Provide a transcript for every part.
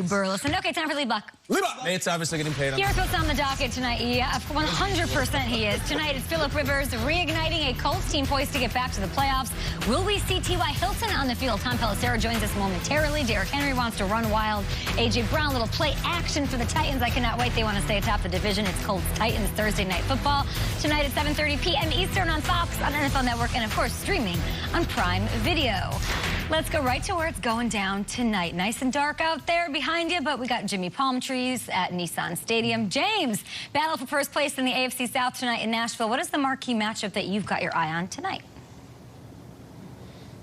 you, Burleson. Okay, time for Lead Buck. Lead Buck! Nate's obviously getting paid on Here's what's on the docket tonight. Yeah, 100% he is. Tonight is Philip Rivers reigniting a Colts team poised to get back to the playoffs. Will we see T.Y. Hilton on the field? Tom Pelissero joins us momentarily. Derrick Henry wants to run wild. A.J. Brown, little play action for the Titans. I cannot wait. They want to stay atop the division. It's Colts-Titans Thursday Night Football. Tonight at 7:30 p.m. Eastern on Fox, on NFL Network, and, of course, streaming on Prime Video. Let's go right to where it's going down tonight. Nice and dark out there behind you, but we got Jimmy Palm Trees at Nissan Stadium. James, battle for first place in the AFC South tonight in Nashville. What is the marquee matchup that you've got your eye on tonight?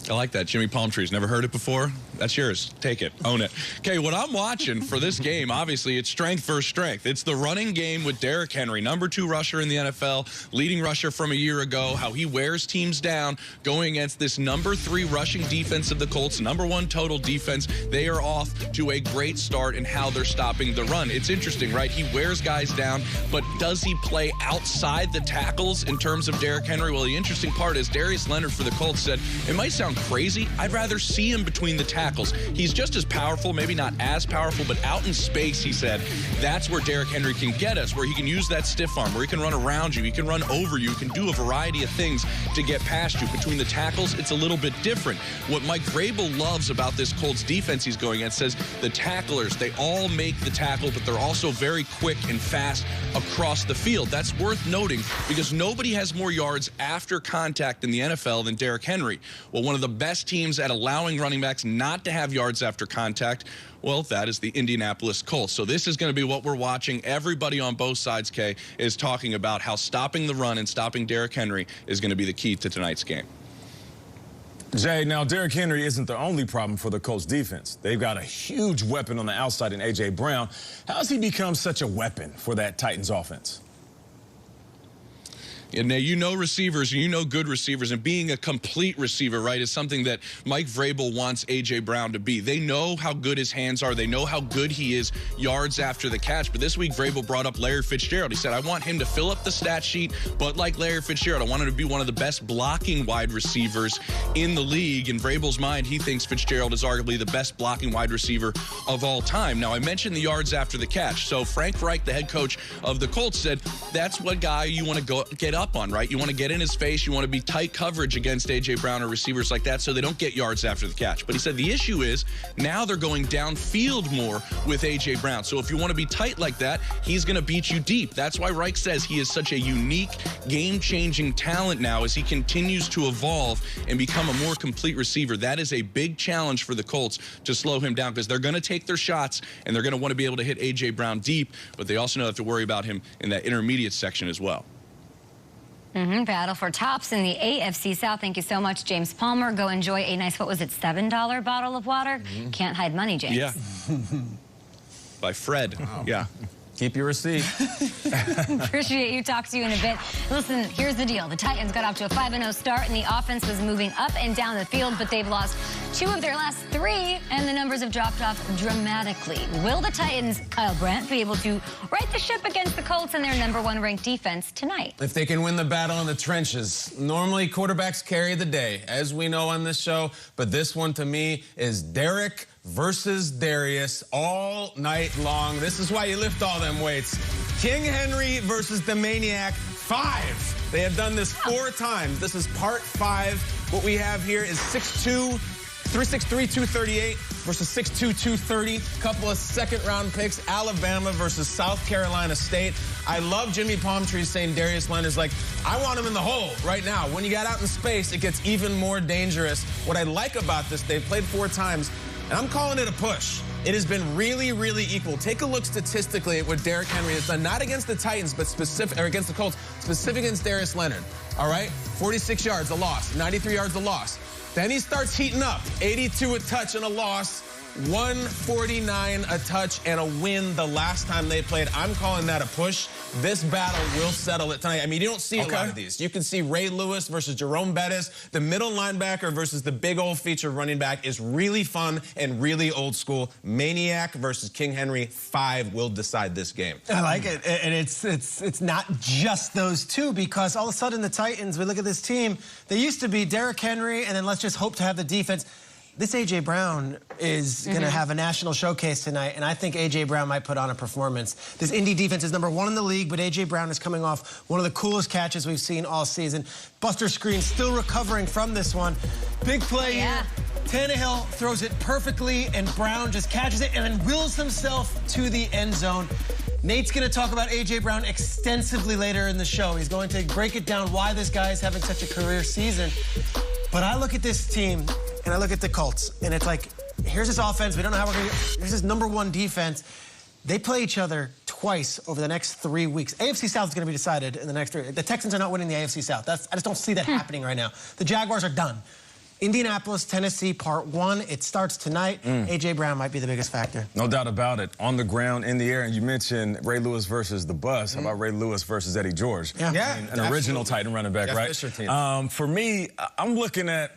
I like that. Jimmy Palm Trees. Never heard it before? That's yours. Take it. Own it. Okay, what I'm watching for this game, obviously, it's strength versus strength. It's the running game with Derrick Henry, #2 rusher in the NFL, leading rusher from a year ago, how he wears teams down, going against this #3 rushing defense of the Colts, #1 total defense. They are off to a great start in how they're stopping the run. It's interesting, right? He wears guys down, but does he play outside the tackles in terms of Derrick Henry? Well, the interesting part is Darius Leonard for the Colts said, it might sound crazy, I'd rather see him between the tackles. He's just as powerful, maybe not as powerful, but out in space, he said, that's where Derrick Henry can get us, where he can use that stiff arm, where he can run around you, he can run over you, he can do a variety of things to get past you. Between the tackles, it's a little bit different. What Mike Vrabel loves about this Colts defense he's going at says the tacklers, they all make the tackle, but they're also very quick and fast across the field. That's worth noting because nobody has more yards after contact in the NFL than Derrick Henry. Well, one of the best teams at allowing running backs not to have yards after contact, well, that is the Indianapolis Colts. So this is going to be what we're watching. Everybody on both sides, Kay, is talking about how stopping the run and stopping Derrick Henry is going to be the key to tonight's game. Jay, now Derrick Henry isn't the only problem for the Colts defense. They've got a huge weapon on the outside in A.J. Brown. How has he become such a weapon for that Titans offense? And now you know receivers, you know good receivers, and being a complete receiver, right, is something that Mike Vrabel wants A.J. Brown to be. They know how good his hands are. They know how good he is yards after the catch. But this week, Vrabel brought up Larry Fitzgerald. He said, I want him to fill up the stat sheet, but like Larry Fitzgerald, I want him to be one of the best blocking wide receivers in the league. In Vrabel's mind, he thinks Fitzgerald is arguably the best blocking wide receiver of all time. Now, I mentioned the yards after the catch. So Frank Reich, the head coach of the Colts, said, that's what guy you want to get up on, right? You want to get in his face. You want to be tight coverage against A.J. Brown or receivers like that so they don't get yards after the catch. But he said the issue is now they're going downfield more with A.J. Brown. So if you want to be tight like that, he's going to beat you deep. That's why Reich says he is such a unique, game-changing talent now as he continues to evolve and become a more complete receiver. That is a big challenge for the Colts to slow him down because they're going to take their shots and they're going to want to be able to hit A.J. Brown deep, but they also know they have to worry about him in that intermediate section as well. Battle for tops in the AFC South. Thank you so much, James Palmer. Go enjoy a nice, what was it, $7 bottle of water? Can't hide money, James. Yeah. By Fred. Wow. Yeah. Keep your receipt. Appreciate you. Talk to you in a bit. Listen, here's the deal. The Titans got off to a 5-0 start, and the offense was moving up and down the field, but they've lost 2 of their last 3, and the numbers have dropped off dramatically. Will the Titans, Kyle Brandt, be able to right the ship against the Colts and their #1 ranked defense tonight? If they can win the battle in the trenches. Normally, quarterbacks carry the day, as we know on this show, but this one to me is Derrick versus Darius all night long. This is why you lift all them weights. King Henry versus the Maniac 5. They have done this 4 times. This is part 5. What we have here is 6'2", 363, 238 versus 6'2", 230. Couple of second-round picks. Alabama versus South Carolina State. I love Jimmy Palm Trees saying Darius Leonard's like, I want him in the hole right now. When you got out in space, it gets even more dangerous. What I like about this, they've played 4 times, and I'm calling it a push. It has been really, really equal. Take a look statistically at what Derrick Henry has done, not against the Titans, but against the Colts, specific against Darius Leonard. All right? 46 yards, a loss. 93 yards, a loss. Then he starts heating up. 82 a touch and a loss. 149 a touch and a win the last time they played. I'm calling that a push. This battle will settle it tonight. I mean, you don't see a lot of these. You can see Ray Lewis versus Jerome Bettis. The middle linebacker versus the big old feature running back is really fun and really old school. Maniac versus King Henry 5 will decide this game. I like it. And it's not just those two, because all of a sudden the Titans, we look at this team, they used to be Derrick Henry and then let's just hope to have the defense. this A.J. Brown is going to have a national showcase tonight, and I think A.J. Brown might put on a performance. This Indy defense is #1 in the league, but A.J. Brown is coming off one of the coolest catches we've seen all season. Buster Screen still recovering from this one. Big play here. Tannehill throws it perfectly, and Brown just catches it and then wills himself to the end zone. Nate's going to talk about A.J. Brown extensively later in the show. He's going to break it down why this guy is having such a career season. But I look at this team, and I look at the Colts, and it's like, here's this offense. We don't know how we're going to get. Here's this #1 defense. They play each other twice over the next 3 weeks. AFC South is going to be decided in the next 3. The Texans are not winning the AFC South. I just don't see that happening right now. The Jaguars are done. Indianapolis, Tennessee, part 1. It starts tonight. A.J. Brown might be the biggest factor. No doubt about it. On the ground, in the air. And you mentioned Ray Lewis versus the bus. How about Ray Lewis versus Eddie George? Yeah. I mean, an original Titan running back, right? For me, I'm looking at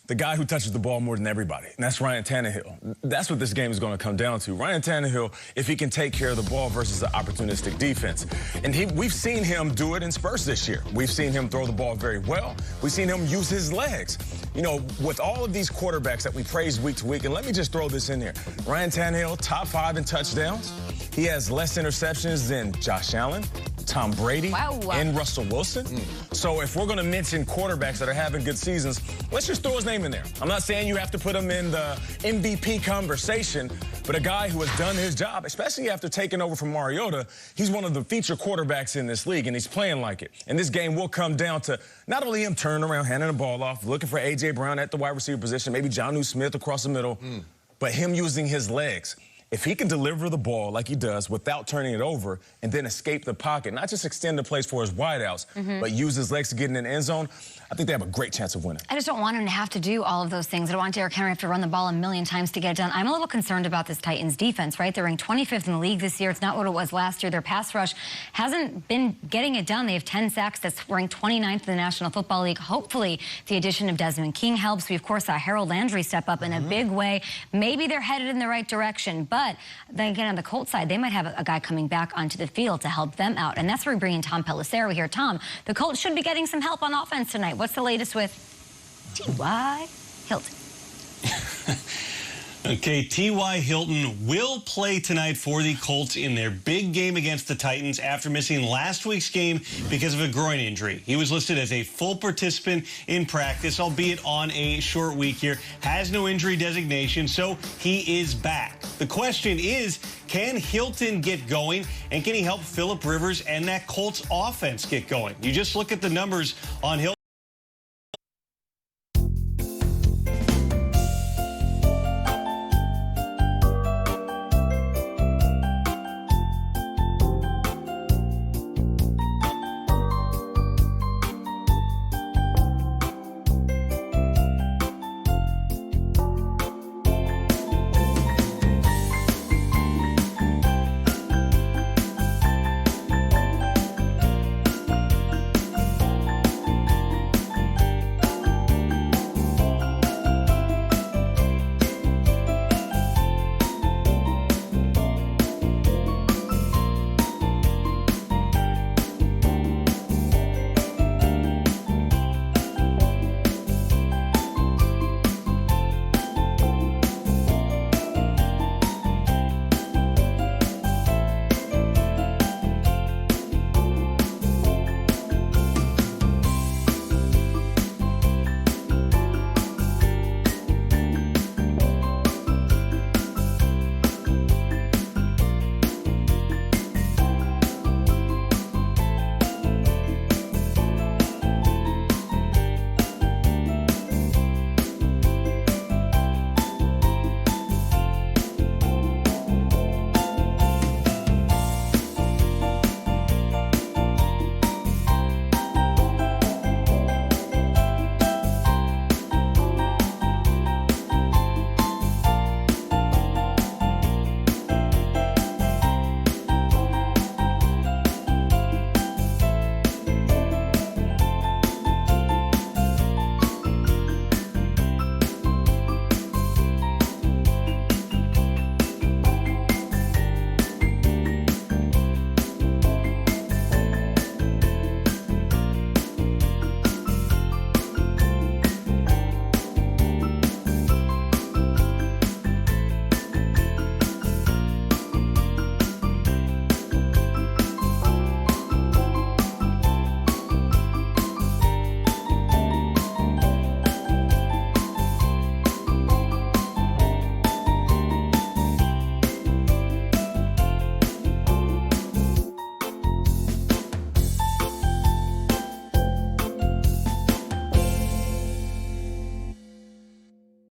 the guy who touches the ball more than everybody, and that's Ryan Tannehill. That's what this game is going to come down to. Ryan Tannehill, if he can take care of the ball versus the opportunistic defense. And we've seen him do it in spurts this year. We've seen him throw the ball very well. We've seen him use his legs. You know, with all of these quarterbacks that we praise week to week, and let me just throw this in there. Ryan Tannehill, top 5 in touchdowns. He has less interceptions than Josh Allen, Tom Brady, and Russell Wilson. So if we're going to mention quarterbacks that are having good seasons, let's just throw his name in there. I'm not saying you have to put him in the MVP conversation, but a guy who has done his job, especially after taking over from Mariota, he's one of the feature quarterbacks in this league, and he's playing like it. And this game will come down to not only him turning around, handing the ball off, looking for A.J. Brown at the wide receiver position, maybe Jonnu Smith across the middle, but him using his legs. If he can deliver the ball like he does without turning it over and then escape the pocket, not just extend the plays for his wideouts, but use his legs to get in the end zone, I think they have a great chance of winning. I just don't want him to have to do all of those things. I don't want Derrick Henry to have to run the ball a million times to get it done. I'm a little concerned about this Titans defense, right? They're ranked 25th in the league this year. It's not what it was last year. Their pass rush hasn't been getting it done. They have 10 sacks. That's ranked 29th in the National Football League. Hopefully, the addition of Desmond King helps. We, of course, saw Harold Landry step up in a big way. Maybe they're headed in the right direction, but then again, on the Colts side, they might have a guy coming back onto the field to help them out. And that's where we bring in Tom Pelissero here. Tom, the Colts should be getting some help on offense tonight. What's the latest with T.Y. Hilton? Okay, T.Y. Hilton will play tonight for the Colts in their big game against the Titans after missing last week's game because of a groin injury. He was listed as a full participant in practice, albeit on a short week here. Has no injury designation, so he is back. The question is, can Hilton get going, and can he help Phillip Rivers and that Colts offense get going? You just look at the numbers on Hilton.